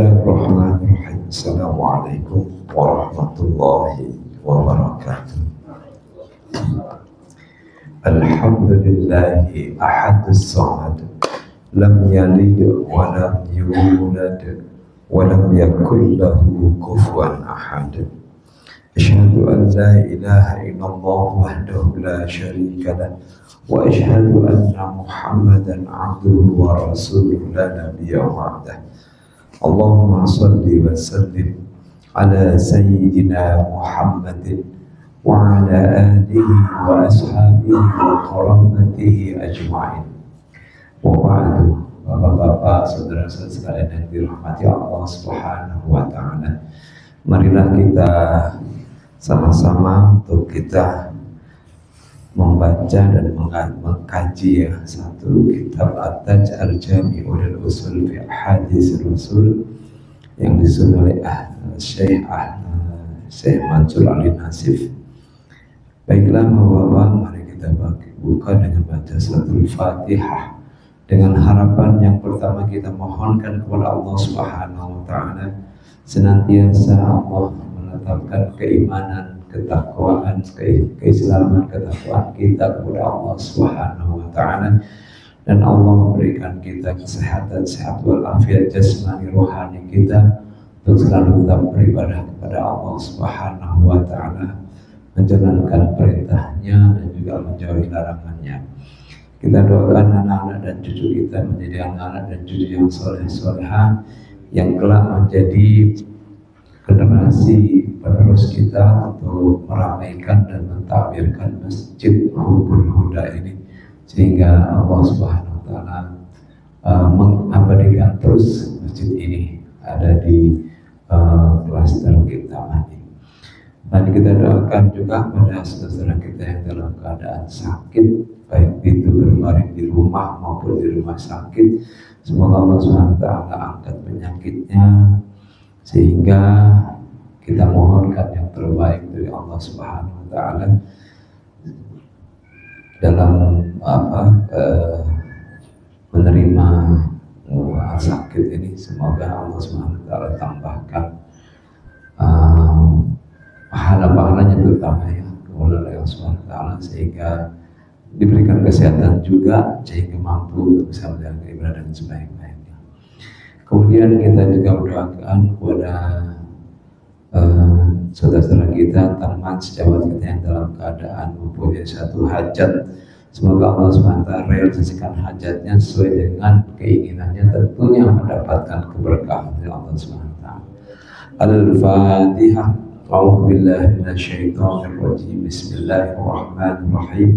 Bismillahirrahmanirrahim. Assalamualaikum warahmatullahi wabarakatuh. Alhamdulillahi ahadus samad, lam yalid wa lam yulad wa lam yakul lahu kufuwan ahad. Asyhadu an la ilaha illallah wahdahu la syarika lah wa asyhadu anna Muhammadan abduhu wa rasuluhu la nabiyya ba'dah. Allahumma salli wa sallim ala sayyidina Muhammadin wa ala alihi wa ashabihi wa qarabatihi ajma'in. Wa ba'du. Bapak-bapak, saudara-saudara sekalian yang dirahmati Allah Subhanahu wa taala. Marilah kita sama-sama untuk kita membaca dan mengkaji satu kitab At-Taj Al-Jami'u lil Usul fi Hadis Rasul yang disusun oleh Syekh Mansur Ali-Nasif. Baiklah Bapak, mari kita buka dengan baca suratul Fatihah dengan harapan yang pertama kita mohonkan kepada Allah Subhanahu wa taala senantiasa Allah menetapkan keimanan, ketakwaan, keislaman, ketakwaan kita kepada Allah Subhanahu wa taala, dan Allah memberikan kita kesehatan, sehat walafiat jasmani rohani kita untuk selalu tetap beribadah kepada Allah Subhanahu wa taala, menjalankan perintahnya dan juga menjauhi larangannya. Kita doakan anak-anak dan cucu kita menjadi anak-anak dan cucu yang soleh-solehah yang kelak menjadi generasi penerus kita untuk meramaikan dan mentakbirkan Masjid Hubul Huda ini, sehingga Allah Subhanahu wa taala mengabadikan terus masjid ini ada di klaster kita ini. Dan kita doakan juga pada saudara kita yang dalam keadaan sakit, baik itu berbaring di rumah maupun di rumah sakit, semoga Allah Subhanahu wa taala angkat penyakitnya, sehingga kita mohonkan yang terbaik dari Allah Subhanahu wa taala dalam menerima sakit ini. Semoga Allah Subhanahu wa taala tambahkan pahala-pahalanya, terutama ya kepada Allah Subhanahu wa taala, sehingga diberikan kesehatan juga sehingga mampu untuk bisa menjalankan ibadah dengan sebaik-baiknya. Kemudian kita juga mendoakan kepada saudara-saudara kita, teman sejawat kita yang dalam keadaan mempunyai satu hajat, semoga Allah SWT realisasikan hajatnya sesuai dengan keinginannya, tentunya mendapatkan keberkahan dari Allah SWT. Al-Fatihah. A'udzubillahi minasyaitonirrajim. Bismillahirrahmanirrahim.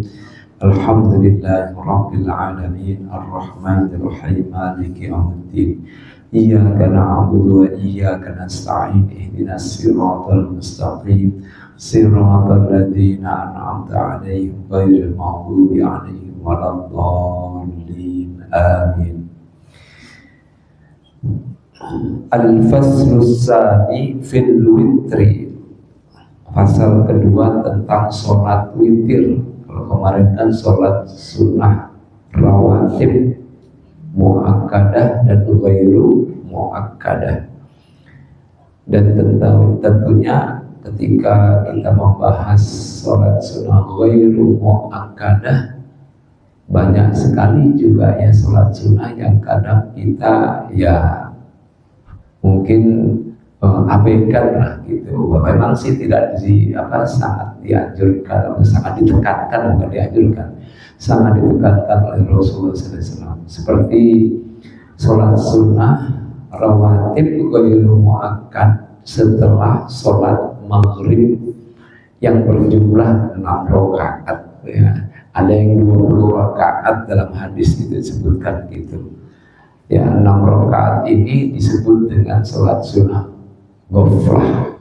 Alhamdulillahi rabbil alamin, arrahmanir rahim, maliki yaumiddin. Iyyaka na'budu wa iyyaka nasta'in, ihdinas siratal mustaqim, siratal ladzina an'amta 'alaihim ghairil maghdubi 'alaihim waladdallin. Amin. Al-faslus tsani fil witri. Pasal kedua tentang sholat witir. Kalau kemarin kan sholat sunnah rawatib, muakkadah dan ghairu muakkadah. Dan tentunya ketika kita membahas sholat sunnah ghairu muakkadah, banyak sekali juga ya sholat sunnah yang kadang kita ya mungkin abaikan lah gitu. Memang sih tidak sangat dianjurkan, sangat ditekankan, bukan dianjurkan, sangat ditekankan oleh Rasulullah SAW. Seperti sholat sunnah rawatib ghairu muakkad setelah sholat maghrib yang berjumlah 6 rakaat ya. Ada yang 20 rakaat dalam hadis itu disebutkan gitu ya. 6 rakaat ini disebut dengan sholat sunnah ghaflah.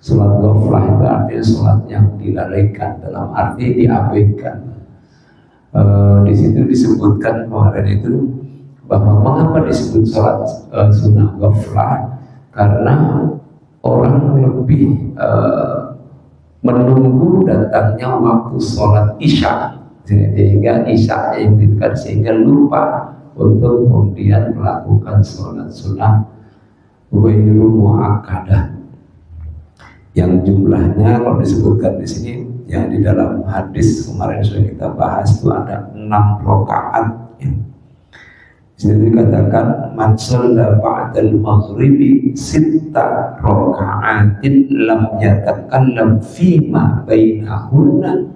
Sholat ghaflah itu artinya sholat yang dilalaikan, dalam arti diabaikan. Di situ disebutkan kemarin itu bahwa mengapa disebut sholat sunnah ghaflah, karena orang lebih menunggu datangnya waktu sholat isya, sehingga isya yang dekat, sehingga lupa untuk kemudian melakukan sholat sunnah ghairu muakkadah, yang jumlahnya kalau disebutkan di sini yang di dalam hadis kemarin sudah kita bahas itu ada 6 rakaat. Di situ dikatakan man shalla ba'dal maghribi sitta raka'atin lam yatakallam fima bainahunna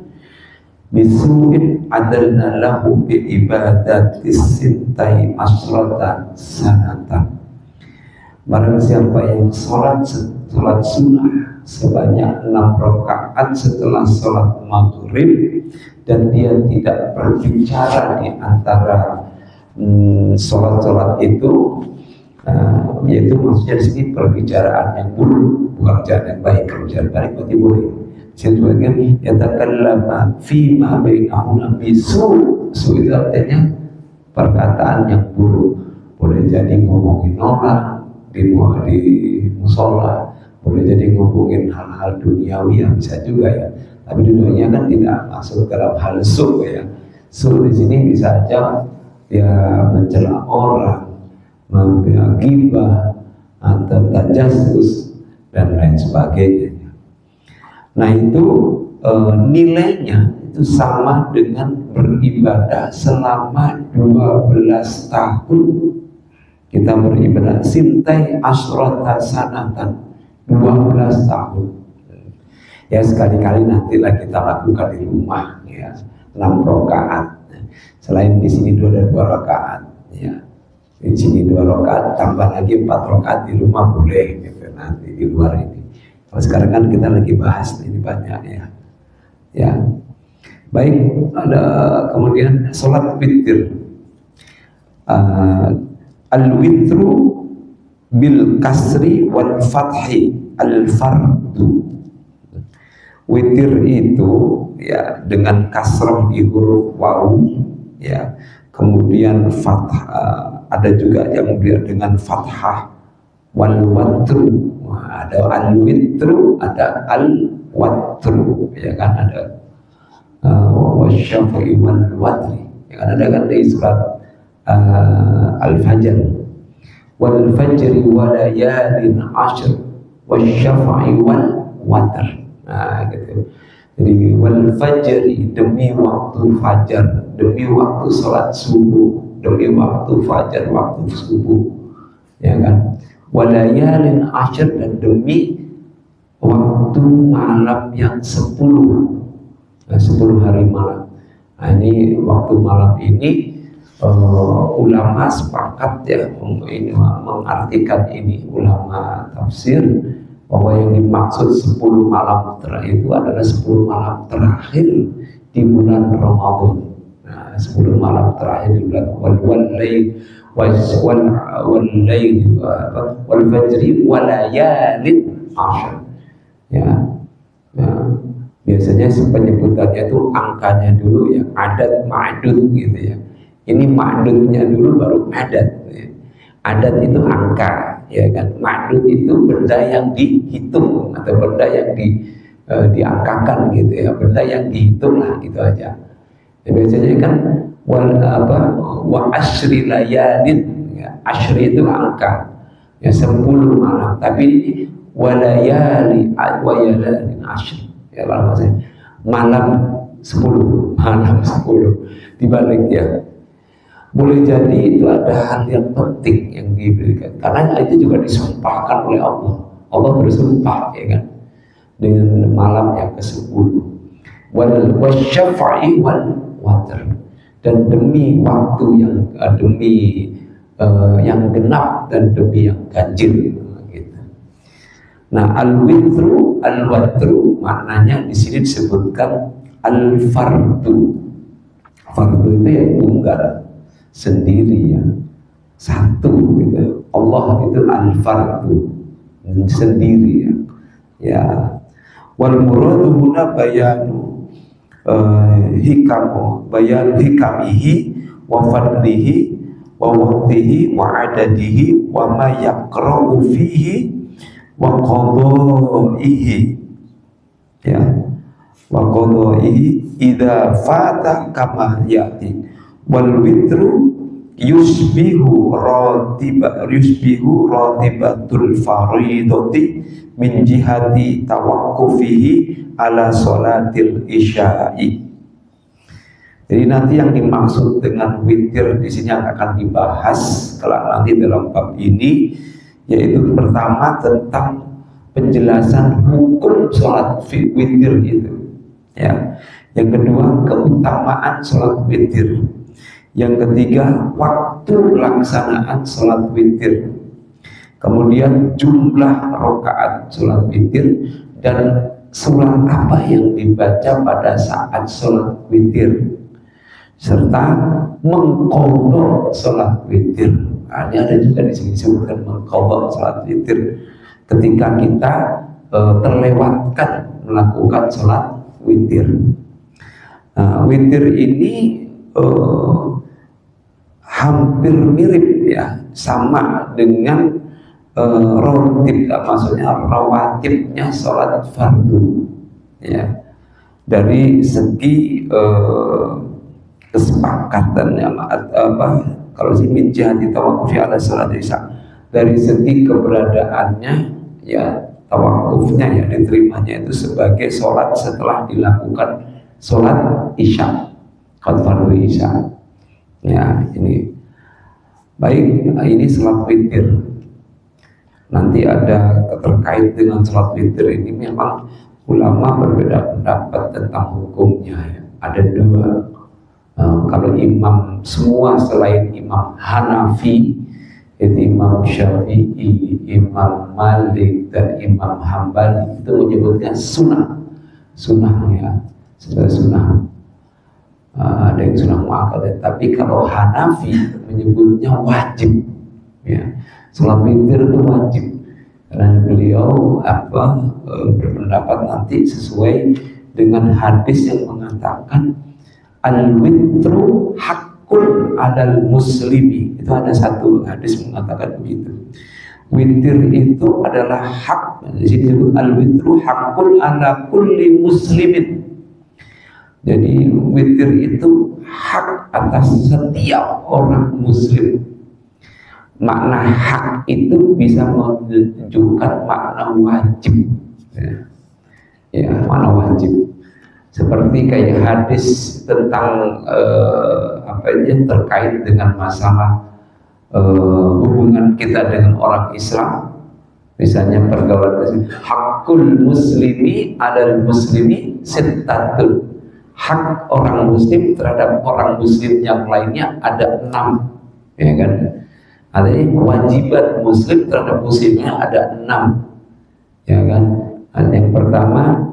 bisu'in adalna lahu bi ibadati sittai asrata sanatan. Barang siapa yang sholat sunnah sebanyak 6 rakaat setelah sholat maghrib dan dia tidak berbicara di antara sholat itu, yaitu maksudnya di sini perbicaraan yang buruk, bukan perbicaraan yang baik. Perbicaraan baik berarti boleh. Sebagian yatakallama fima bainahuma bisu, itu artinya perkataan yang buruk. Boleh jadi ngomongin orang di musola, boleh jadi ngomongin hal-hal duniawi yang bisa juga ya. Tapi dunianya kan tidak masuk dalam hal su ya. Su di sini bisa aja ya mencela orang, menggibah, atau tajassus dan lain sebagainya. Nah itu nilainya itu sama dengan beribadah selama 12 tahun. Kita beribadah sintai asrota sanatan, 12 tahun. Ya sekali-kali nantilah kita lakukan di rumah ya, 6 rakaat. Selain di sini 2 rakaat ya. Di sini 2 rakaat tambah lagi 4 rakaat di rumah boleh gitu nanti di luar ini. Kalau sekarang kan kita lagi bahas ini banyak ya. Ya. Baik, ada kemudian sholat witir. Al-witru bil kasri wal fathi al-fardu. Witir itu ya dengan kasroh di huruf waw ya, kemudian fathah, ada juga yang dengan fathah wal watru. Ada al-witru, ada al-watru ya kan, ada wasyafi'i wal watri ya kan, ada kan di surat al-fajr wal fajri wa layalin ashr wasyafi'i wal watr. Nah gitu. Jadi wal fajri demi waktu fajar, demi waktu salat subuh, demi waktu fajar, waktu subuh ya kan. Walayalin ashr dan demi waktu malam yang 10, 10 hari malam. Nah ini waktu malam ini ulama sepakat ya ini mengartikan ini, ulama tafsir bahwa yang dimaksud 10 malam terakhir itu adalah 10 malam terakhir di bulan Ramadan. Nah, 10 malam terakhir di bulan wal fajri wa layalin ashr. Ya. Biasanya penyebutannya itu angkanya dulu ya, adat ma'dud gitu ya. Ini ma'dudnya dulu baru adat ya. Adat itu angka ya kan, ma'dud itu benda yang dihitung atau benda yang diangkakan gitu ya, benda yang dihitung lah gitu aja ya, biasanya kan wa asyri layalin ya, asyri itu angka ya, 10 malam, tapi ini walayali walayalin asyri ya, kalau maksudnya malam 10 dibalik ya. Boleh jadi itu ada hal yang penting yang diberikan, karena itu juga disumpahkan oleh Allah. Allah bersumpah ya kan dengan malam yang ke-10 wal wasyafa'i wal watr, dan demi waktu yang yang genap dan demi yang ganjil gitu. Nah al-witru al-watru maknanya di sini disebutkan al-fardu. Fardu itu ya tunggal, sendiri ya, satu gitu. Allah itu al-fardu, sendiri ya. Ya. Wal muradu huna bayanu hikamihi wa fadlihi wa waqtihi wa adadihi wa ma yaqra'u fihi wa qadaihi ya, wa qadaihi idza fata kama yati. Wal witru yusbihu ratibatul faridati min jihati tawakkufihi ala sholatil isya'i. Jadi nanti yang dimaksud dengan witir di sini akan dibahas kelak nanti dalam bab ini, yaitu pertama tentang penjelasan hukum sholat witir itu, ya. Yang kedua keutamaan sholat witir. Yang ketiga waktu pelaksanaan sholat witir. Kemudian jumlah rakaat sholat witir dan surat apa yang dibaca pada saat sholat witir, serta mengqadha sholat witir. Nah, ini ada juga di sini disebutkan mengqadha sholat witir ketika kita terlewatkan melakukan sholat witir. Witir ini hampir mirip, ya, sama dengan rotib, maksudnya rawatibnya sholat fardu, ya, dari segi kesepakatannya, kalau si min jihati tawakkufi ala sholat isya, dari segi keberadaannya, ya, tawakufnya, ya, diterimanya itu sebagai sholat setelah dilakukan sholat isya, fardu isya, ya. Ini baik, ini sholat witir. Nanti ada terkait dengan sholat witir ini, memang ulama berbeda pendapat tentang hukumnya, ya. Ada dua. Kalau imam semua selain Imam Hanafi, itu Imam Syafi'i, Imam Malik, dan Imam Hambali, itu menyebutkan sunnah, ya, sebagai sunnah. Ada yang sunnah muakkadah, tapi kalau Hanafi menyebutnya wajib, ya. Sholat witir itu wajib, karena beliau berpendapat nanti sesuai dengan hadis yang mengatakan al-witru hakun alal muslimi. Itu ada satu hadis mengatakan begitu. Witir itu adalah hak. Di sini disebut al-witru hakun ala kulli muslimin. Jadi witir itu hak atas setiap orang muslim. Makna hak itu bisa menunjukkan makna wajib, ya, makna wajib. Seperti kayak hadis tentang terkait dengan masalah hubungan kita dengan orang Islam, misalnya pergaulan, hakul muslimi adal muslimi sittatul, hak orang muslim terhadap orang muslim yang lainnya ada 6, ya kan? Artinya kewajiban muslim terhadap muslimnya ada 6, ya kan? Yang pertama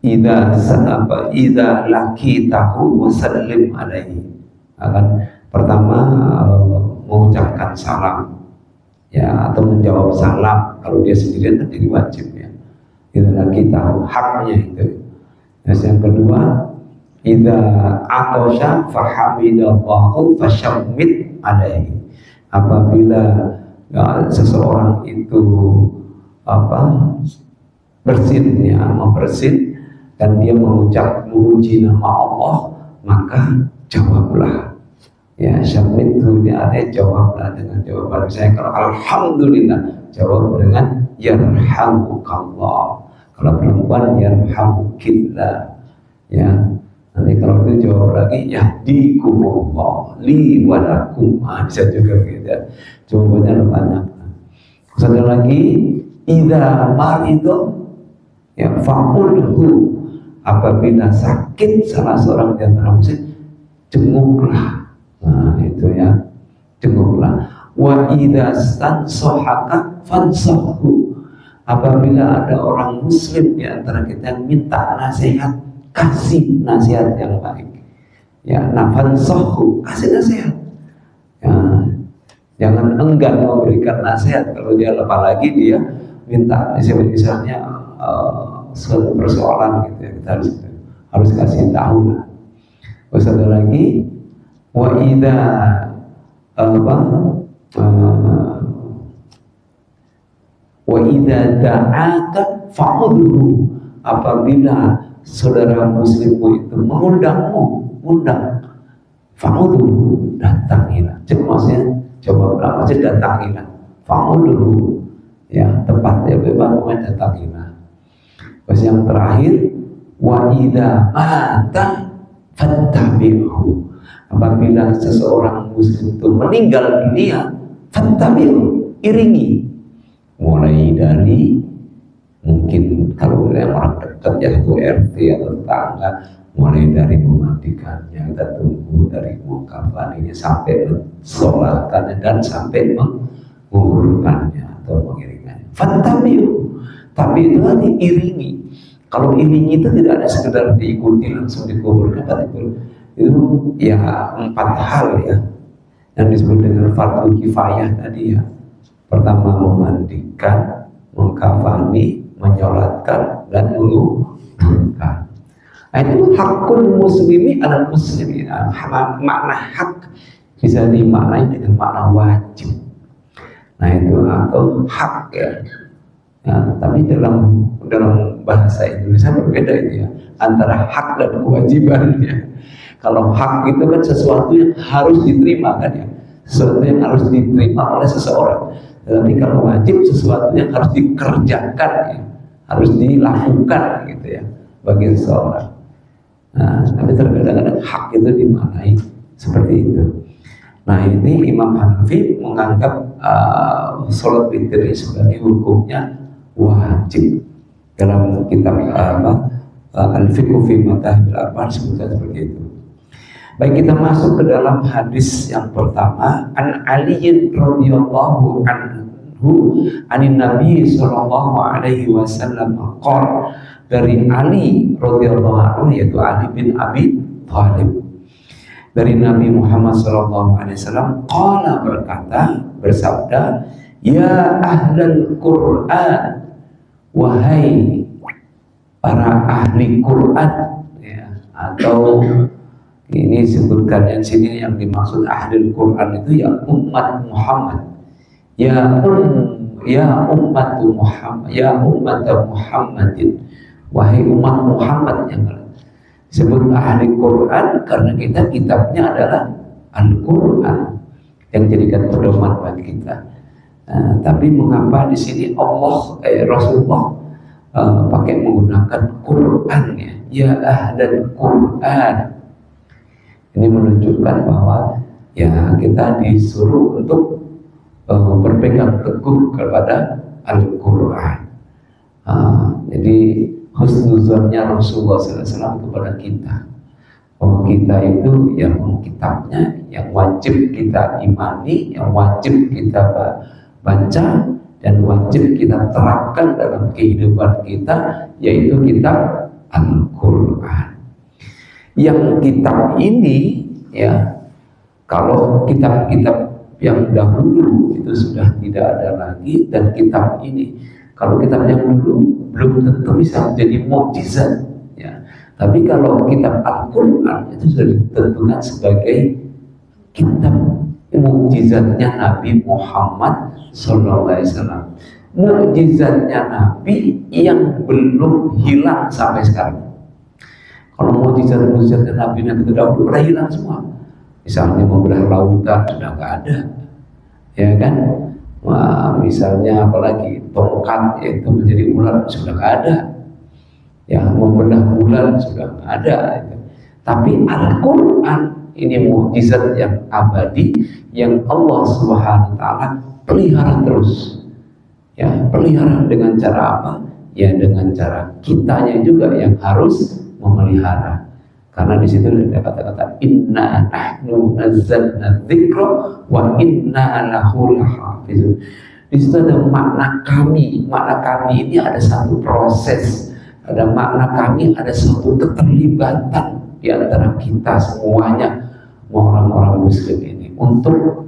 idza laki tahu wasallim alaihi, akan pertama mengucapkan salam, ya, atau menjawab salam. Kalau dia sendirian jadi wajib, ya. Idza laki tahu, haknya itu. Yang kedua idza atosha fahamidallahi fasyammit alaihi, apabila, ya, seseorang itu bersin, ya, membersin, dan dia memuji nama Allah, maka jawablah, ya. Syammit itu artinya jawablah dengan jawaban. Misalnya kalau alhamdulillah, jawab dengan yarhamukallah. Kalau perempuan yarhamukillah, ya. Nanti kalau itu jawab lagi yahdikumullah li walakum, bisa juga gitu, ya. Jawabannya banyak. Satu lagi idza marido, ya, fa'ulhu, apabila sakit salah seorang di antara muslim, jenguklah. Nah, itu, ya, jenguklah. Wa idza stansohaka fansahhu, apabila ada orang muslim di antara kita yang minta nasihat, kasih nasihat yang baik, ya. Fansahhu, kasih nasihat, ya. Jangan enggan memberikan nasihat. Kalau dia, apalagi dia minta misalnya suatu persoalan gitu, ya, kita harus kasih tahu lah. Terus ada lagi wa idza wa idza da'aka fa'udhu, apabila saudara muslimmu itu mengundangmu, undang, fa'udu, datangilah. Maksudnya coba berapa sih datangilah, fa'udu, ya tepatnya memang datangilah. Terus yang terakhir, wa idza mata fattabi'hu. Apabila seseorang muslim itu meninggal dunia, fattabi'hu, iringi. Mulai dari mungkin kalau yang orang dekat ya itu RT atau tetangga, mulai dari memandikannya, kita tunggu dari mengkafaninya sampai sholatkannya dan sampai menguburkannya atau mengiringannya. Fattabi'hu, tapi itu nanti iringi. Kalau iringi itu tidak ada sekedar diikuti langsung dikuburkan, itu ya 4 hal ya yang disebut dengan fardu kifayah tadi ya. Pertama memandikan, mengkafani, menyolatkan dan menguburkan. Nah, itu hakul muslimi ala muslimin. Makna hak bisa dimaknai dengan makna wajib. Nah itu atau hak ya. Ya, tapi dalam bahasa Indonesia berbeda itu ya, antara hak dan kewajiban ya. Kalau hak itu kan sesuatu yang harus diterima kan ya, sesuatu yang harus diterima oleh seseorang. Tapi kalau wajib sesuatu yang harus dikerjakan ya, harus dilakukan gitu ya bagi seseorang. Nah, tapi terkadang hak itu dimaknai seperti itu. Nah ini Imam Hanafi menganggap sholat witir sebagai hukumnya wajib. Dalam kitab Al-Fiqh fi Madhabil Arba'a disebutkan seperti itu. Baik, kita masuk ke dalam hadis yang pertama. An Ali radhiyallahu anhu anin Nabi sallallahu alaihi wasallam qala, dari Ali radhiyallahu anhu yaitu Ali bin Abi Thalib, dari Nabi Muhammad sallallahu alaihi wasallam qala, berkata, bersabda, ya ahlal Qur'an, wahai para ahli Quran ya, atau ini sebutkan yang sini yang dimaksud ahli Quran itu ya umat Muhammad, ya umat Muhammad, ya umat Muhammadin, wahai umat Muhammad. Yang disebut ahli Quran karena kitabnya adalah Al-Quran yang jadikan pedoman bagi kita. Tapi mengapa di sini Rasulullah pakai menggunakan Quran ya ahlul Quran? Ini menunjukkan bahwa ya kita disuruh untuk berpegang teguh kepada Al-Quran. Jadi husnuzonnya Rasulullah SAW kepada kita, bahwa kita itu yang kitabnya yang wajib kita imani, yang wajib kita baca dan wajib kita terapkan dalam kehidupan kita, yaitu kitab Al-Quran. Yang kitab ini ya, kalau kitab-kitab yang dahulu itu sudah tidak ada lagi, dan kitab ini kalau kitab yang dulu belum tentu bisa menjadi mukjizat ya. Tapi kalau kitab Al-Quran itu sudah ditentukan sebagai kitab mukjizatnya Nabi Muhammad SAW, mukjizatnya Nabi yang belum hilang sampai sekarang. Kalau mukjizat-mukjizatnya Nabi terdahulu pernah hilang semua. Misalnya membelah lautan sudah nggak ada, ya kan? Wah, misalnya apalagi tongkat yaitu menjadi ular sudah nggak ada, ya membelah bulan sudah nggak ada. Tapi Al-Quran ini mukjizat yang abadi yang Allah Subhanahu Wa Taala pelihara terus. Ya, pelihara dengan cara apa? Ya dengan cara kitanya juga yang harus memelihara. Karena di situ ada kata-kata inna nahnu nazzalna dzikra wa inna lahu lahafizun. Di situ ada makna kami. Makna kami ini ada satu proses, ada makna kami, ada satu keterlibatan di antara kita semuanya, orang-orang muslim ini, untuk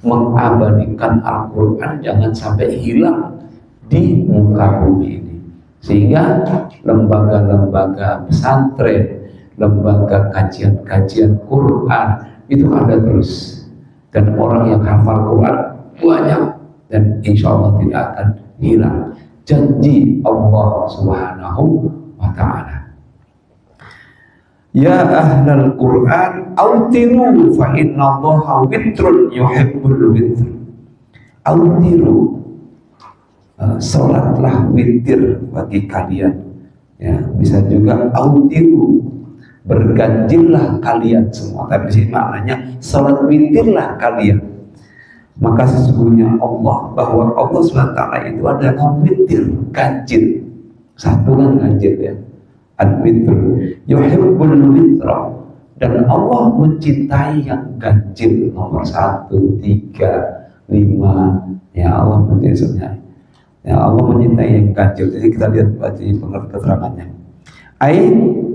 mengabadikan Al-Quran jangan sampai hilang di muka bumi ini. Sehingga lembaga-lembaga pesantren, lembaga kajian-kajian Quran itu ada terus, dan orang yang hafal Quran banyak, dan insya Allah tidak akan hilang, janji Allah Subhanahu Wa Ta'ala. Ya ahlal Quran autiru fa innallaha witrun yuhibbul witr. Autiru, salatlah witir bagi kalian. Ya, bisa juga autiru, berganjilah kalian semua. Tapi di sini maknanya salat witirlah kalian. Maka sesungguhnya bahwa Allah SWT itu adalah witir, ganjil. Satu kan ganjil ya. Al-witr yuhibbul witra, dan Allah mencintai yang ganjil, nomor 1, 3, 5. Ya Allah mencintai, ya Allah mencintai yang ganjil. Jadi kita lihat baca keterangannya.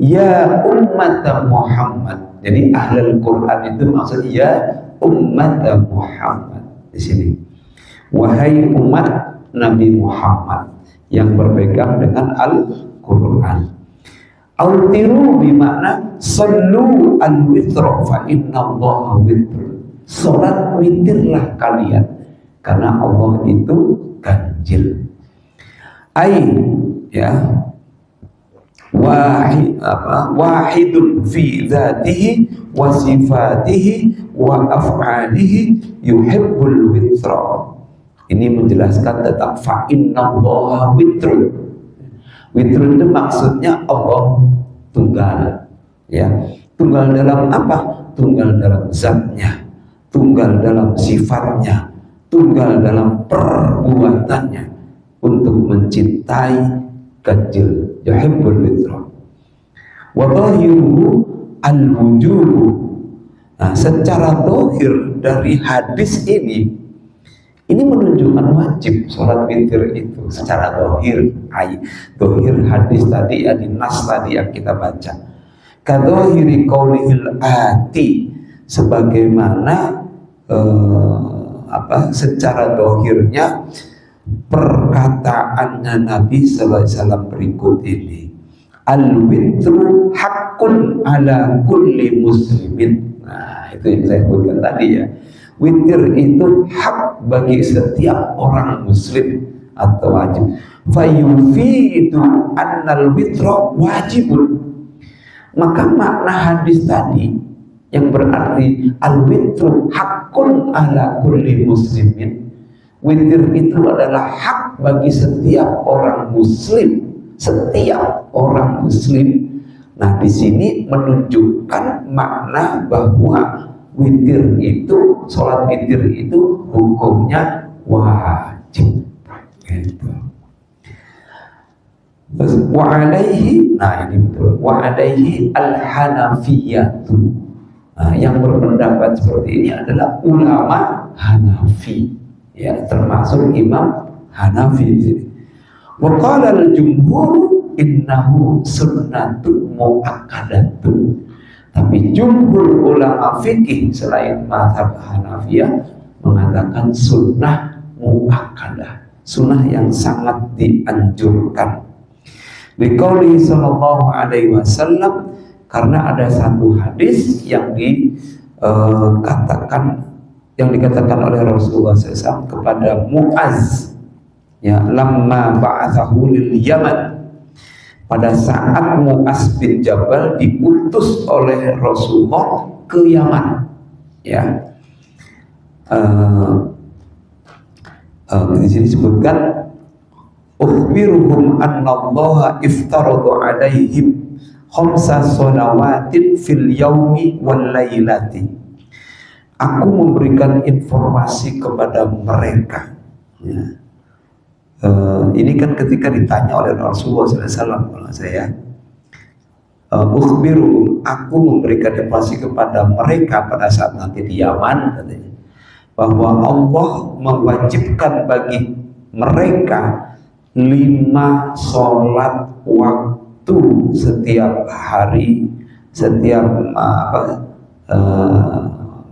Ya umat Muhammad. Jadi ahlul Quran itu maksudnya ya umat Muhammad di sini. Wahai umat Nabi Muhammad yang berpegang dengan Al-Quran. Autiru bimakna sallu al-witra fa innallaha witr. Salat witirlah kalian karena Allah itu ganjil. Ya wahidun fi dzatihi wa sifatihi wa af'alihi yuhibbul witra. Ini menjelaskan tentang fa innallaha witr. Witr itu maksudnya Allah tunggal, ya. Tunggal dalam apa? Tunggal dalam zatnya, tunggal dalam sifatnya, tunggal dalam perbuatannya untuk mencintai ganjil, yuhibbul witra. Wa dhahiruhu al-wujubu. Nah, secara zahir dari hadis ini menunjukkan wajib sholat witir itu secara zahir. Zahir hadis tadi ya, di nas tadi yang kita baca. Kadzahiri qaulihil ati, sebagaimana secara zahirnya perkataannya Nabi sallallahu alaihi wasallam berikut ini. Al-witru haqqun ala kulli muslimin. Nah, itu yang saya sebutkan tadi ya. Witir itu hak bagi setiap orang muslim atau wajib. Fayufidu annal witra wajibun. Maka makna hadis tadi yang berarti al-witru haqqun ala kulli muslimin. Witir itu adalah hak bagi setiap orang muslim, setiap orang muslim. Nah, di sini menunjukkan makna bahwa witir itu, sholat witir itu hukumnya wajib. Gitu. Terus wa'alaihi, nah ini betul, wa'alaihi al-hanafiyatu. Nah, yang berpendapat seperti ini adalah ulama Hanafi, ya, termasuk Imam Hanafi. Wa qala al-jumhur innahu sunnatun mu'akkadatun. Tapi jumhur ulama fikih selain mazhab Hanafiyah mengatakan sunnah muakkadah, sunnah yang sangat dianjurkan. Biqauli sallallahu alaihi wasallam, karena ada satu hadis yang dikatakan oleh Rasulullah SAW kepada Mu'az, ya, lamma ba'athahu lil Yaman, pada saat Mu'az bin Jabal diutus oleh Rasulullah ke Yaman, ya. Di sini disebutkan ukhbiruhum annallaha iftaradu alaihim khamsa shalawatin fil yaumi wal lailati. Aku memberikan informasi kepada mereka, ya. Ini kan ketika ditanya oleh Rasulullah SAW, kalau saya ukhbiruhum, aku memberikan informasi kepada mereka pada saat nanti di Yaman, katanya, bahwa Allah mewajibkan bagi mereka 5 sholat waktu setiap hari, setiap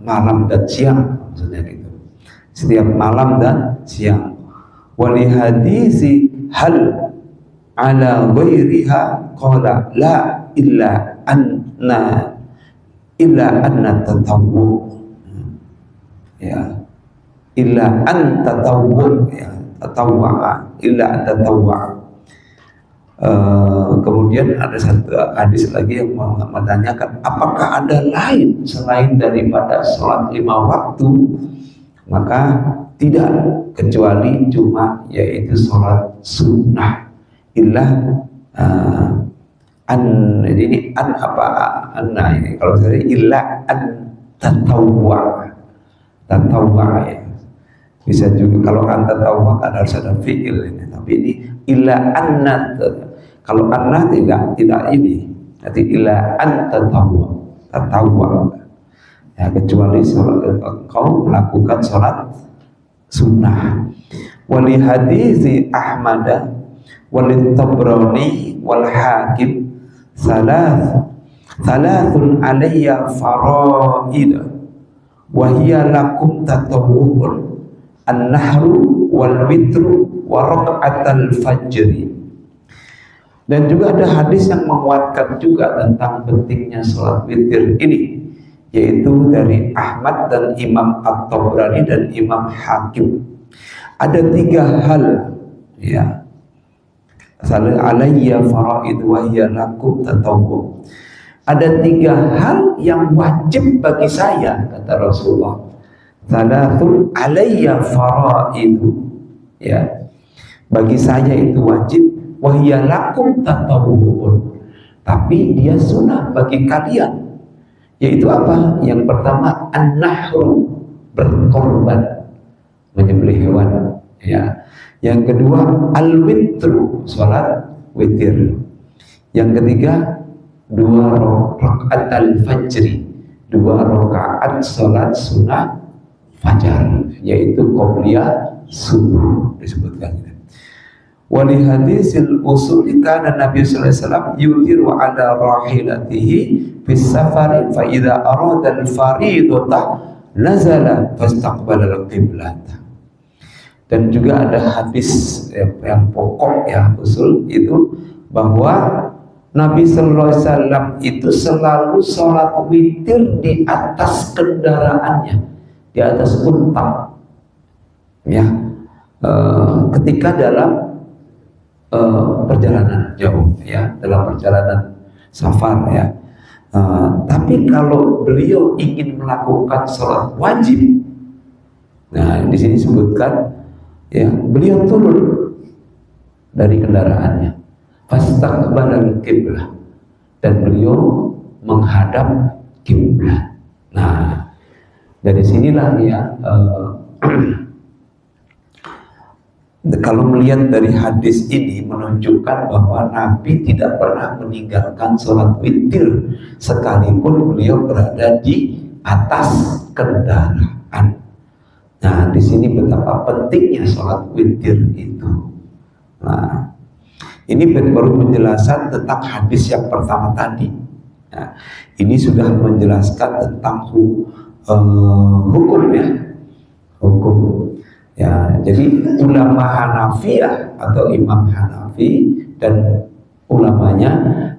malam dan siang, maksudnya gitu, setiap malam dan siang. Wali hadisi hal ala ghairiha qala la illa anna tatawwu, ya, illa an tatawwu, ya, tatawwa, illa an tatawwa. Kemudian ada satu hadis lagi yang menanyakan apakah ada lain selain daripada sholat 5 waktu. Maka tidak, kecuali cuma yaitu sholat sunnah. Ini kalau saya illa an tatawwa ya. Bisa juga kalau an tatawwa kan harus ada fi'il ini, tapi ini illa anna. Kalau anna tidak ini, nanti illa an tatawwa ya, kecuali kau melakukan sholat sunnah. Wali hadisi Ahmad wali Tabrani wal Hakim thalathun alayya faraid wa hiya lakum tatawwun an-nahru wal witru wa raka'atal fajri. Dan juga ada hadis yang menguatkan juga tentang pentingnya sholat witir ini, yaitu dari Ahmad dan Imam At-Tabrani dan Imam Hakim. Ada 3 hal ya. Salat alayya faraid wa hiya lakum tatawwu. Ada 3 hal yang wajib bagi saya, kata Rasulullah. Salatul alayya faraid ya. Bagi saya itu wajib, wa hiya lakum tatawwu. Tapi dia sunnah bagi kalian. Yaitu apa? Yang pertama an-nahru, berkorban, menyembelih hewan ya. Yang kedua al-witru, sholat witir. Yang ketiga 2 rakaat al-fajri, 2 rakaat sholat sunnah fajar, yaitu qobliyah subuh disebutkan. Wali hadisil usul kana Nabi sallallahu alaihi wasallam yutiru ala rahilatihi bis safari fa idza arada al faridata nazala fastaqbala al qiblat. Dan juga ada hadis yang pokok ya usul itu, bahwa Nabi sallallahu alaihi wasallam itu selalu sholat witir di atas kendaraannya, di atas unta ya, ketika dalam perjalanan jauh ya, dalam perjalanan safar ya. Tapi kalau beliau ingin melakukan sholat wajib, nah di sini sebutkan ya, beliau turun dari kendaraannya, fastaqbalal qiblah, dan beliau menghadap kiblat. Nah dari sinilah ya kalau melihat dari hadis ini menunjukkan bahwa Nabi tidak pernah meninggalkan sholat witir sekalipun beliau berada di atas kendaraan. Nah, di sini betapa pentingnya sholat witir itu. Nah, ini baru penjelasan tentang hadis yang pertama tadi. Nah, ini sudah menjelaskan tentang hukum ya, hukum. Ya, jadi ulama Hanafiyah atau Imam Hanafi dan ulamanya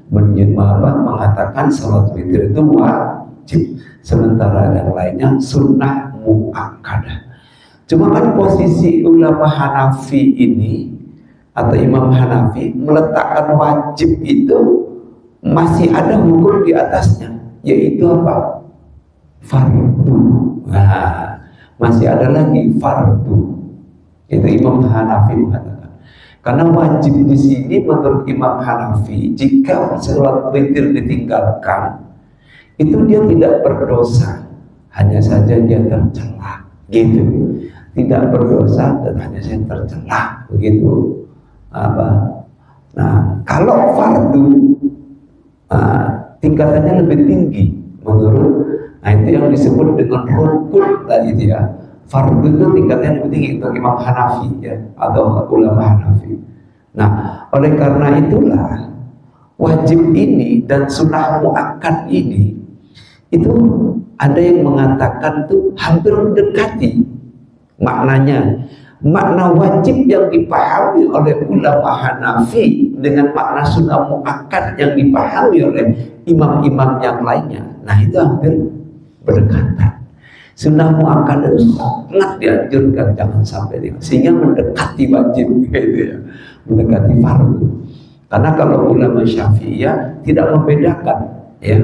mengatakan sholat witir itu wajib, sementara yang lainnya sunnah muakkadah. Cuma kan posisi ulama Hanafi ini atau Imam Hanafi meletakkan wajib itu masih ada hukum di atasnya, yaitu apa? Fardu. Nah, masih ada lagi fardu. Itu Imam Hanafi mengatakan. Karena wajib di sini menurut Imam Hanafi, jika sholat witir ditinggalkan, itu dia tidak berdosa, hanya saja dia tercela, gitu. Tidak berdosa dan hanya saja tercela, begitu. Nah, kalau fardu, tingkatannya lebih tinggi menurut. Nah, itu yang disebut dengan rukun tadi dia. Fardu itu tingkatnya lebih tinggi untuk Imam Hanafi ya, atau ulama Hanafi. Nah, oleh karena itulah wajib ini dan sunnah muakkad ini itu ada yang mengatakan itu hampir mendekati maknanya. Makna wajib yang dipahami oleh ulama Hanafi dengan makna sunnah muakkad yang dipahami oleh imam-imam yang lainnya. Nah, itu hampir berdekatan. Sunnah muakkad itu sangat dianjurkan, jangan sampai sehingga mendekati wajib gitu ya, mendekati fardu. Karena kalau ulama Syafi'iyah tidak membedakan ya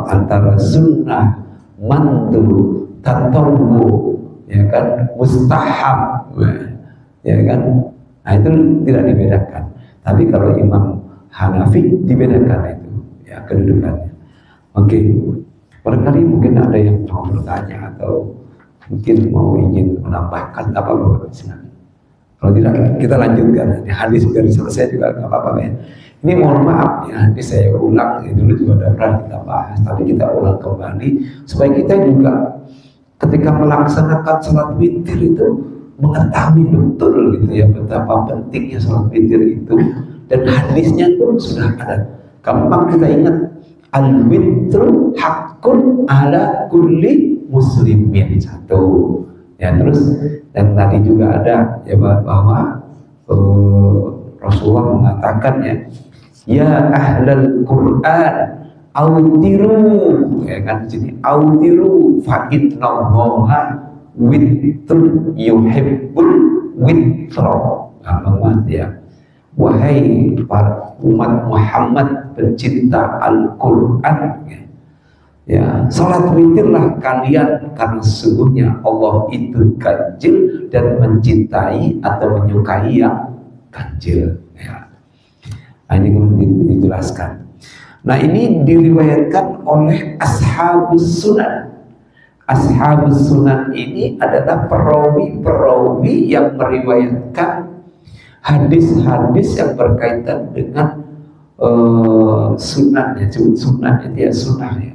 antara sunnah, mandu, tatawwu, ya kan, mustahab, ya kan. Nah itu tidak dibedakan. Tapi kalau Imam Hanafi dibedakan itu ya kedudukannya. Oke, barangkali mungkin ada yang mau bertanya atau mungkin mau ingin menambahkan apa Bapak silakan. Kalau tidak kita lanjutkan. Ini hadis dari selesai juga nggak apa-apa ya. Ini mohon maaf ya, nanti saya ulang. Dulu juga ada pernah kita bahas, tapi kita ulang kembali supaya kita juga ketika melaksanakan sholat witir itu mengetahui betul gitu ya betapa pentingnya sholat witir itu, dan hadisnya itu sudah ada. Gampang kita ingat, al-witru hakun ala kulli muslimin, satu ya. Terus dan tadi juga ada ya bahwa Rasulullah mengatakan ya ahlal Quran autiru, ya kan, jadi autiru fa innallaha witrun yuhibbul witra. Gampang ya, wahai para umat Muhammad pencinta Al-Quran ya, salat witirlah kalian karena sesungguhnya Allah itu ganjil dan mencintai atau menyukai yang ganjil ya. Nah, ini kemudian dijelaskan. Nah ini diriwayatkan oleh ashabus sunan. Ashabus sunan ini adalah perawi-perawi yang meriwayatkan hadis-hadis yang berkaitan dengan sunatnya, sunatnya dia sunnah ya,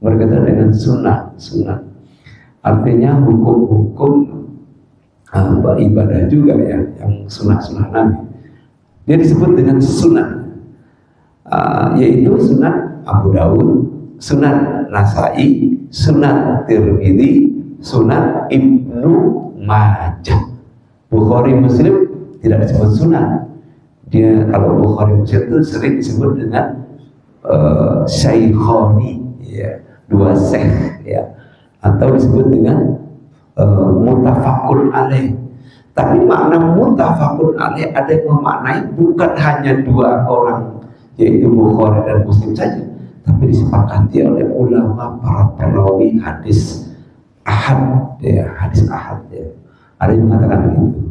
berkaitan dengan sunnah. Artinya hukum-hukum ibadah juga ya, yang sunnah Nabi. Dia disebut dengan sunnah, yaitu sunnah Abu Dawud, sunnah Nasai, sunnah Tirmidzi, sunnah Ibnu Majah. Bukhari Muslim tidak disebut sunnah. Dia kalau Bukhari Muslim itu sering disebut dengan syaikhoni ya, dua syekh ya, atau disebut dengan muttafaqun alaih. Tapi makna muttafaqun alaih ada yang memaknai bukan hanya dua orang, yaitu Bukhari dan Muslim saja, tapi disepakati oleh ulama para perawi hadis ahad ya, hadis ahad ya. Ada yang mengatakan begitu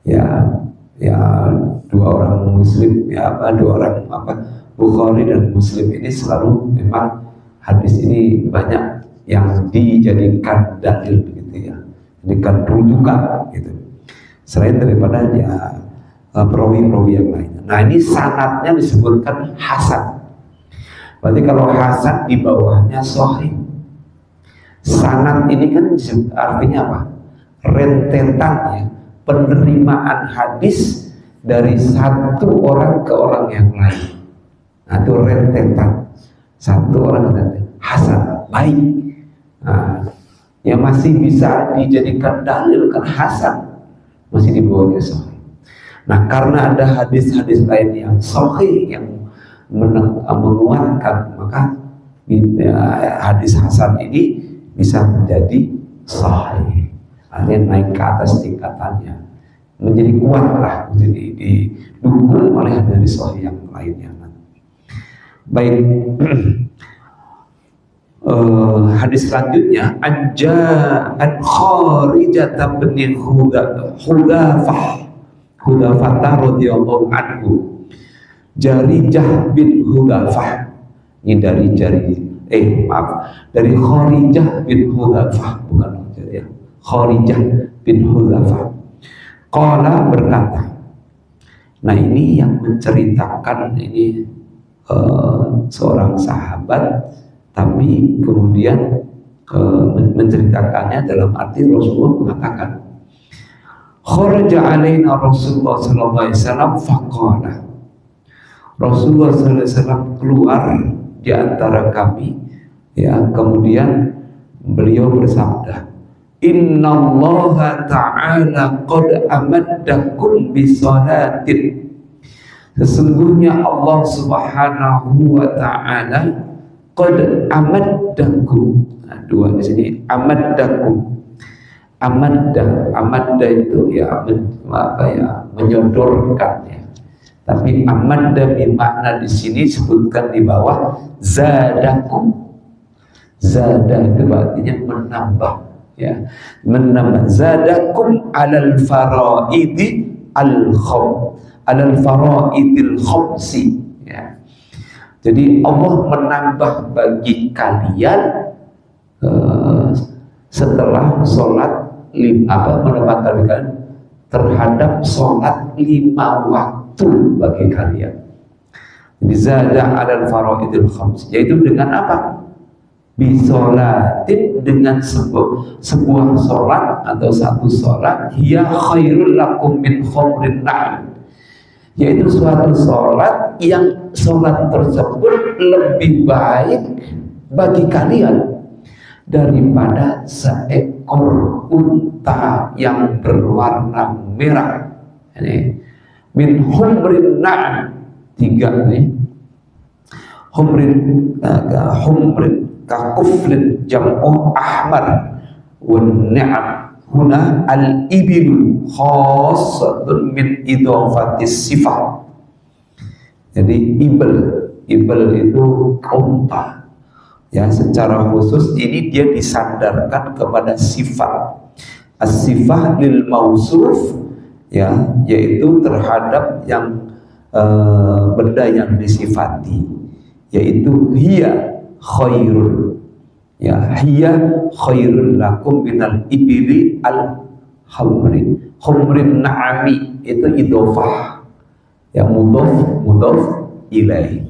ya, dua orang Muslim ya, dua orang Bukhari dan Muslim ini selalu memang hadis ini banyak yang dijadikan dalil begitu ya, dijadikan rujukan gitu, selain daripada ya perawi-perawi yang lain. Nah ini sanadnya disebutkan hasan. Berarti kalau hasan di bawahnya sahih. Sanad ini kan artinya apa? Rentetannya, penerimaan hadis dari satu orang ke orang yang lain. Nah itu rentetan, satu orang ke hasan, baik. Nah, yang masih bisa dijadikan dalil kan hasan, masih di bawahnya sahih. Nah karena ada hadis-hadis lain yang sahih yang menguatkan, maka hadis hasan ini bisa menjadi sahih, artinya naik ke atas tingkatannya, menjadi kuat lah, menjadi didukung oleh hadis sahih yang lainnya. Baik. Hadis selanjutnya, an Kharijah bin Hudzafah radhiyallahu anhu, Jarijah bin Hudzafah, ini dari Kharijah bin Hudzafah, bukan ya, Kharijah bin Hudzafah. Qala berkata, nah ini yang menceritakan ini seorang sahabat, tapi kemudian menceritakannya dalam arti Rasulullah mengatakan, kharaja alaina Rasulullah sallallahu alaihi wasallam faqala, Rasulullah sallallahu alaihi wasallam keluar di antara kami ya, kemudian beliau bersabda, innallaha ta'ala qad amaddakum bisalatin, sesungguhnya Allah subhanahu wa ta'ala qad amaddakum. Nah, dua di sini, amaddakum. Amadda itu ya menyodorkan ya, Tapi amadda makna di sini sebutkan di bawah zadakum. Zada itu artinya menambah, ya, menambah. Zadakum alal faraidi alal faraidil khamsi, ya. Jadi Allah menambah bagi kalian setelah sholat menambah kalian terhadap sholat 5 waktu bagi kalian. Jadi zada alal faraidil khams, yaitu dengan apa? Bisolatin, dengan sebuah sholat atau satu sholat, hiya khairul lakum min khomrin na'am, yaitu suatu sholat yang sholat tersebut lebih baik bagi kalian daripada seekor unta yang berwarna merah. Ini min humrin na'am, 3 nih. Humrin ka'uflin jam'u ahmar wan ni'am huna al-ibilu khassatun min idafatis sifat. Jadi ibel itu unta, ya, secara khusus ini dia disandarkan kepada sifat. As-sifah lil mausuf, ya, yaitu terhadap yang benda yang disifati, yaitu hiya khairun, ya, hiya khairun lakum minal ibili al khumrin na'ami, itu idofah, ya, mudhof ilaih.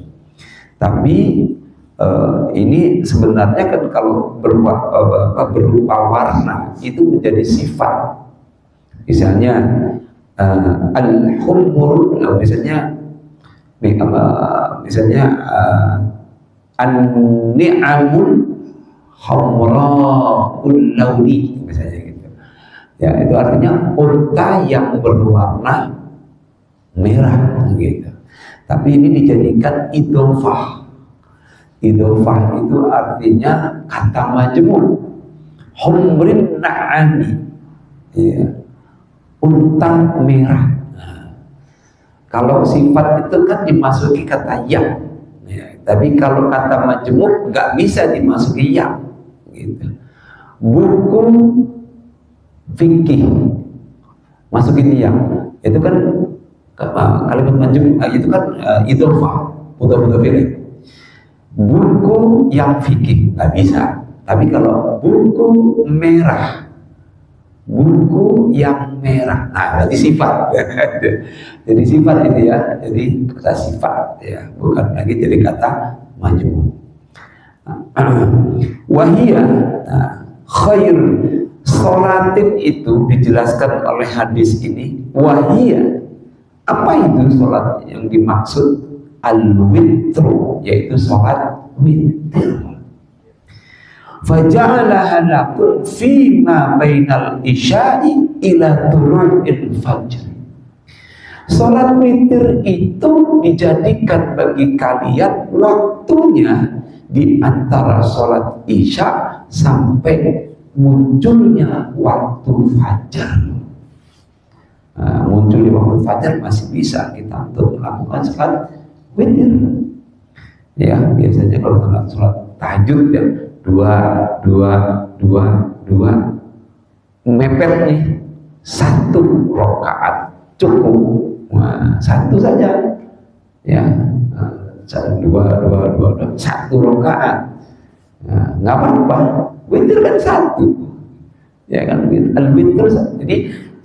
Tapi ini sebenarnya kan kalau berupa warna itu menjadi sifat. Misalnya al-humur, misalnya an-ni'amul hamra'ul launi, misalnya gitu. Ya, itu artinya unta yang berwarna merah gitu. Tapi ini dijadikan idofah. Idofah itu artinya kata majmuk. Humrin na'ami, ya, unta merah. Nah, kalau sifat itu kan dimasuki kata yang, ya, tapi kalau kata majmuk nggak bisa dimasuki yang, gitu. Buku fikih masukin yang, itu kan kalimat majmuk, itu kan idofah, mudhof ilaih. Buku yang fikih nggak bisa. Tapi kalau buku merah, buku yang merah, nah berarti sifat. Jadi sifat itu, ya, jadi kata sifat, ya, bukan lagi jadi kata majmuk. Wahia, khair sholatin itu dijelaskan oleh hadis ini. Wahia, apa itu sholat yang dimaksud? Al-witru, yaitu sholat witir. Faja'alaha lakum fima bainal isya'i ila tulu'il fajr. Sholat witir itu dijadikan bagi kalian waktunya di antara sholat isya sampai munculnya waktu fajar. Nah, muncul di waktu fajar masih bisa kita untuk melakukan sholat witir. Ya, biasanya kalau sholat tahajud, ya, dua mepet nih, 1 rakaat cukup. Nah, 1 saja, ya, 1 rakaat. Nah, nggak apa-apa, witir kan 1, ya kan, al-witir. Jadi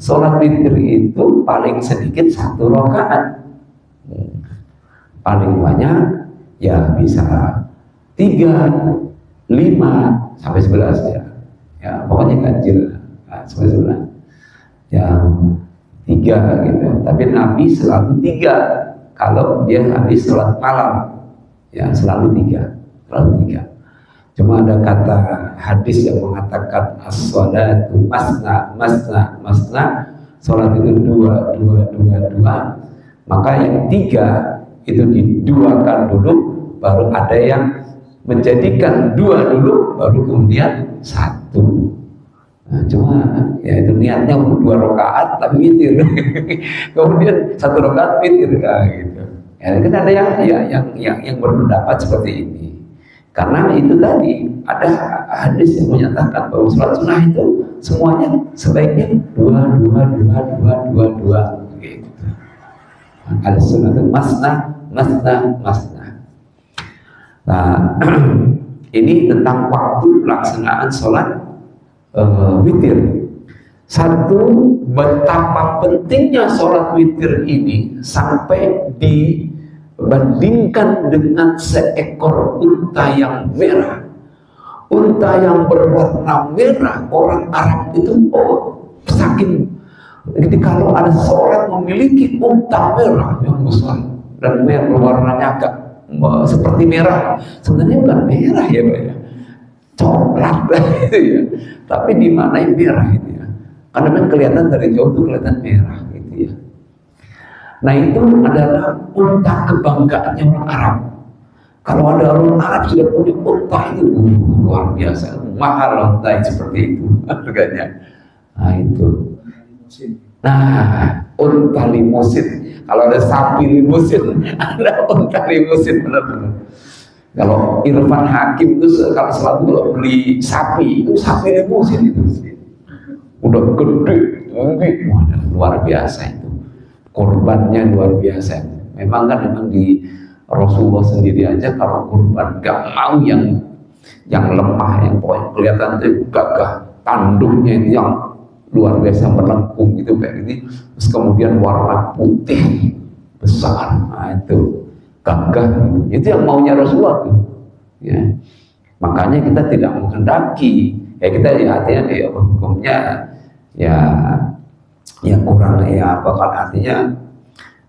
sholat witir itu paling sedikit 1 rakaat, paling banyak ya bisa 3, 5 sampai 11, ya, ya, pokoknya ganjil, sampai 11, yang 3 gitu. Tapi Nabi selalu 3 kalau dia habis sholat malam, ya, selalu 3. Cuma ada kata hadis yang mengatakan as-sholatu masna, sholat itu 2. Maka yang 3 itu diduakan dulu, baru ada yang menjadikan 2 dulu, baru kemudian 1. Nah, cuma ya itu niatnya untuk 2 rakaat tapi witir. Kemudian 1 rakaat witir, gitu. Ya, kan ada yang berpendapat seperti ini. Karena itu tadi ada hadis yang menyatakan bahwa sholat sunnah itu semuanya sebaiknya 2 gitu. Ada sunnah itu masna. Nah, ini tentang waktu pelaksanaan sholat witir. Satu, betapa pentingnya sholat witir ini sampai dibandingkan dengan seekor unta yang merah. Unta yang berwarna merah, orang Arab itu saking. Jadi kalau ada seorang memiliki unta merah yang besar dan merah warnanya agak seperti merah, sebenarnya bukan merah ya Pak ya, coklat gitu ya. Tapi di mana yang merah itu ya? Karena kan kelihatan dari jauh itu kelihatan merah gitu ya. Nah itu adalah unta kebanggaannya orang Arab. Kalau ada orang Arab sudah punya unta itu luar biasa, mahal unta seperti itu harganya. Nah itu. Nah unta limusin. Kalau ada sapi limusin, ada unta limusin benar-benar. Kalau Irfan Hakim itu kalau selalu kalau beli sapi itu sapi limusin itu. Udah gede, luar biasa itu. Korbannya luar biasa. Memang di Rasulullah sendiri aja kalau kurban gak mau yang lemah, yang pokoknya kelihatan itu gagah, tanduknya itu yang luar biasa melengkung gitu kayak ini. Terus kemudian warna putih besar, nah itu gagah. Itu yang maunya Rasulullah tuh. Ya. Makanya kita tidak menghendaki. Ya kita ya artinya ya hukumnya ya kurang ya apa kan artinya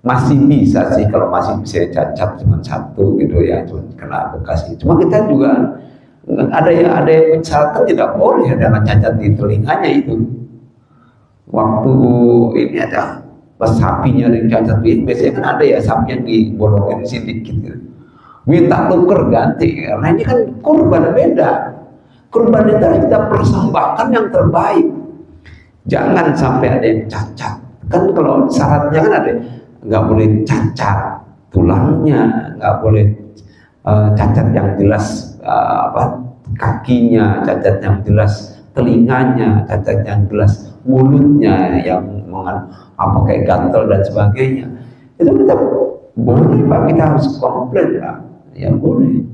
masih bisa sih kalau masih bisa cacat cuma 1 gitu ya, cuma kena bekasi. Cuma kita juga ada yang misalkan tidak boleh ada cacat di telinganya itu. Waktu ini ada pas sapinya yang cacat ini biasanya kan ada ya sapi yang dibolongin sedikit gitu. Minta tuker ganti karena ini kan kurban beda. Kurban itu kita persembahkan yang terbaik. Jangan sampai ada yang cacat. Kan kalau syaratnya kan ada nggak boleh cacat tulangnya, nggak boleh cacat yang jelas kakinya, cacat yang jelas telinganya, cacat yang jelas mulutnya yang kayak gatal dan sebagainya. Itu kita boleh Pak, kita harus komplain Pak. Ya boleh.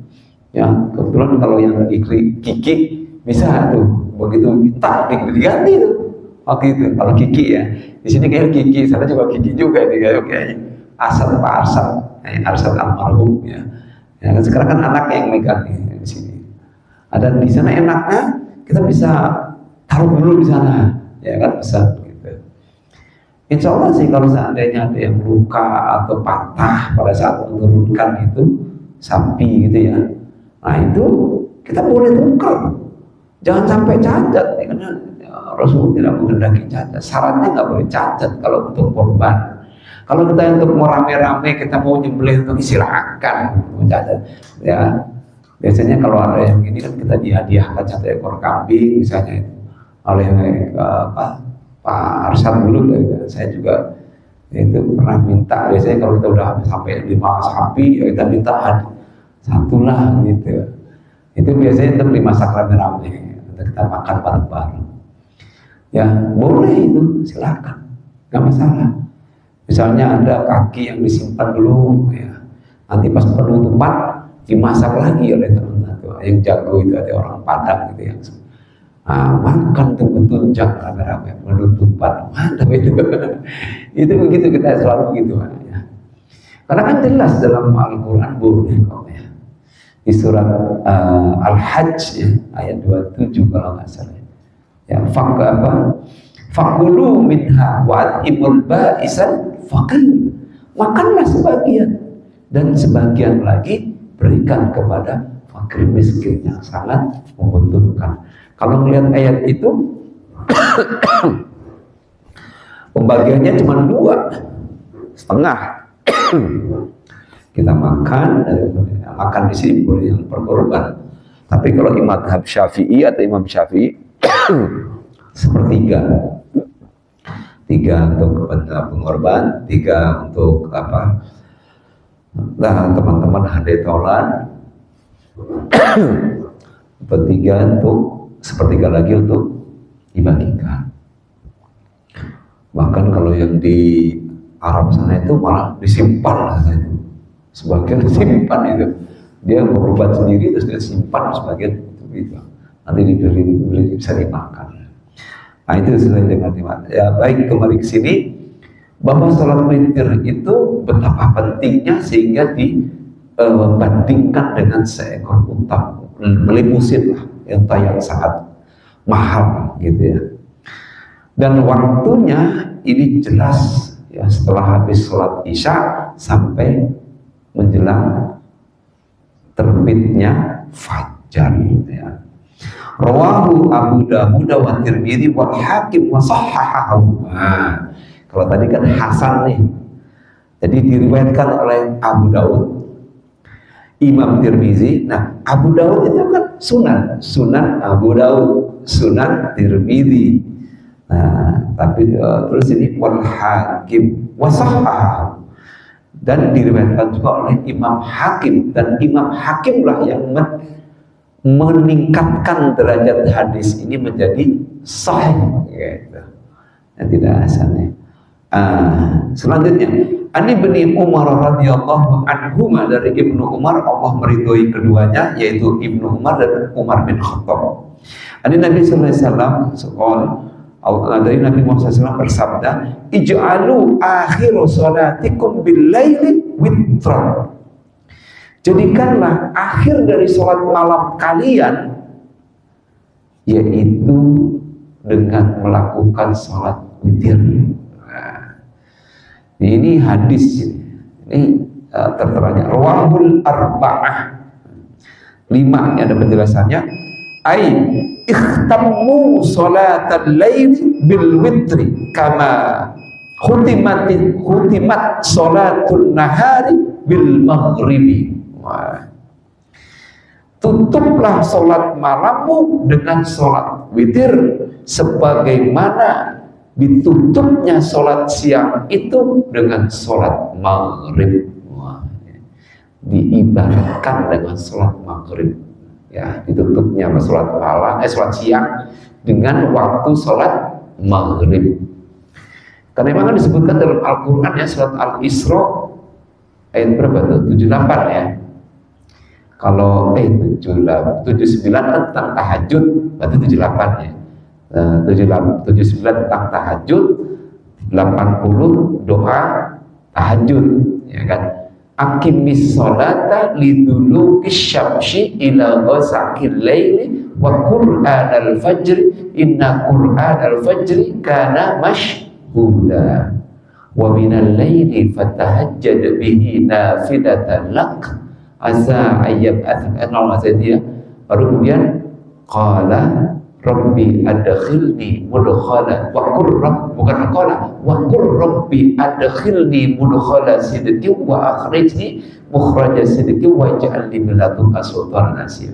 Ya kebetulan kalau yang di gigi bisa tuh begitu minta diganti tuh. Oke itu kalau gigi ya di sini kayak gigi, sana juga gigi juga nih kayaknya Arsad Pak Arsad almarhum ya. Sekarang kan anaknya yang megang di sini. Ada di sana enaknya kita bisa taruh dulu di sana ya kan bisa gitu. Insya Allah sih kalau seandainya ada yang luka atau patah pada saat menurunkan itu sapi gitu ya, nah itu kita boleh tukar, jangan sampai cacat ya, karena Rasulullah tidak menghendaki cacat. Syaratnya nggak boleh cacat kalau untuk korban. Kalau kita untuk mau rame-rame kita mau nyembelih itu silakan mau cacat ya. Biasanya kalau ada yang ini kan kita dihadiahkan 1 ekor kambing misalnya oleh Pak Arsad dulu. Saya juga itu pernah minta, biasanya kalau kita udah sampai 5 sapi ya kita minta 1 lah gitu. Itu biasanya untuk dimasak rame-rame untuk kita makan bareng-bareng. Ya boleh itu, silakan, nggak masalah. Misalnya ada kaki yang disimpan dulu, ya nanti pas penutupan dimasak lagi oleh teman-teman yang jago itu, ada orang Padang gitu yang makan tuh tunjang rame-rame penutupan, mantap itu. Itu begitu kita selalu gitu ya. Karena kan jelas dalam Al-Quran boleh kok ya. Di surat Al-Hajj ya, ayat 27 kalau nggak salah. Ya, fakulu minha wa'imul ba'isan faqir. Makanlah sebagian dan sebagian lagi berikan kepada fakir miskin yang sangat membutuhkan. Kalau melihat ayat itu pembagiannya cuma 2,5. Kita makan di sini boleh yang berkorban. Tapi kalau Imam Syafi'i atau Imam Syafi'i sepertiga. 3 untuk pengorban, 3 untuk apa? Nah, teman-teman handai taulan. Sepertiga untuk sepertiga lagi untuk dibagikan. Bahkan kalau yang di Arab sana itu malah disimpan lah, sebagian disimpan itu. Dia berkorban sendiri terus dia simpan sebagian itu. Nanti dibeli bisa dimakan. Nah itu sesuai dengan iman. Ya baik, kembali ke sini bahwa salat witir itu betapa pentingnya sehingga dibandingkan dengan seekor unta melimusin lah, unta yang sangat mahal gitu ya. Dan waktunya ini jelas ya, setelah habis sholat isya sampai menjelang terbitnya fajar ya. Rawahu Abu Dawud wa Tirmidzi wal Hakim wa sahhahahu. Nah, kalau tadi kan hasan nih. Jadi diriwayatkan oleh Abu Dawud, Imam Tirmidzi. Nah, Abu Dawud itu kan sunan Abu Dawud, sunan Tirmidzi. Nah, tapi terus ini wal Hakim wa sahhahahu. Dan diriwayatkan juga oleh Imam Hakim, dan Imam Hakim lah yang meningkatkan derajat hadis ini menjadi sahih gitu. Ya, tidak asalnya. Selanjutnya, Ani bin Umar radhiyallahu anhu, dari Ibnu Umar, Allah meridhoi keduanya, yaitu Ibnu Umar dan Umar bin Khattab. Ani Nabi sallallahu alaihi wasallam, dari Nabi Muhammad SAW bersabda, ij'alu akhir salatikum bil laili witran. Jadikanlah akhir dari sholat malam kalian yaitu dengan melakukan sholat witir. Nah, ini hadis ini terteranya rawahul arba'ah 5, ini ada penjelasannya. Ai ikhtammu sholatal laili bil witri kama khutimat sholatul nahari bil maghribi. Tutuplah sholat malammu dengan sholat witir sebagaimana ditutupnya sholat siang itu dengan sholat maghrib. Diibaratkan dengan sholat maghrib ya, ditutupnya sholat malam, sholat siang dengan waktu sholat maghrib. Karena memang disebutkan dalam Al-Quran ya, surat Al-Isra ayat berapa tuh? 78 ya. Kalau 79 tentang tahajud, berarti 78 ya. 79 tentang tahajud, 80 doa tahajud, ya kan? Aqimis sholata liduluki syamsi ila ghasaqil laili wa qur'anal fajri inna qur'anal fajri kana mashhuda wa minal laili fatahajjad bihi nafilatan lak asa ayat dia. Baru kemudian qala rabbi adkhilni mudkhala wa qur bukan qala wa qur rabbi adkhilni mudkhala sidqi wa akhrijni mukhraja sidqi waj'alni min ladunka sultanan nasir.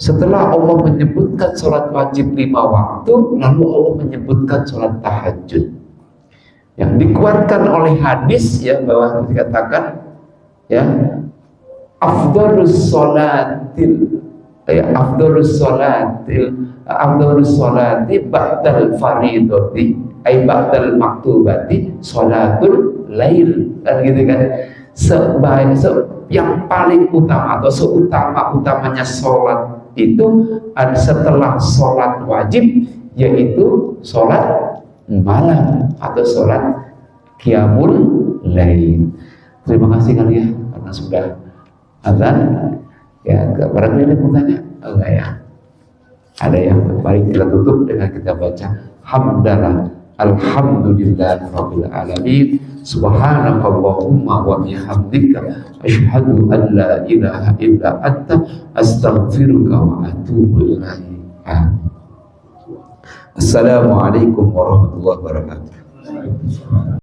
Setelah Allah menyebutkan sholat wajib 5 waktu, lalu Allah menyebutkan sholat tahajud yang dikuatkan oleh hadis ya, bahwa dikatakan ya afdhalus sholatil afdhalus sholati ba'dal faridati ay ba'dal maktubati sholatul lail, kan gitu kan. Yang paling utama atau seutama-utamanya sholat itu setelah sholat wajib, yaitu sholat malam atau sholat qiyamul lail. Terima kasih kali ya, karena sudah azan. Ya, barangkali ada yang tanya? Enggak ya? Ada yang baik, kita tutup dengan kita baca hamdalah alhamdulillah rabbil alamin subhanakallahumma wa bihamdika asyhadu an la ilaha illa anta astaghfiruka wa atubu ilaik. Assalamualaikum warahmatullahi wabarakatuh.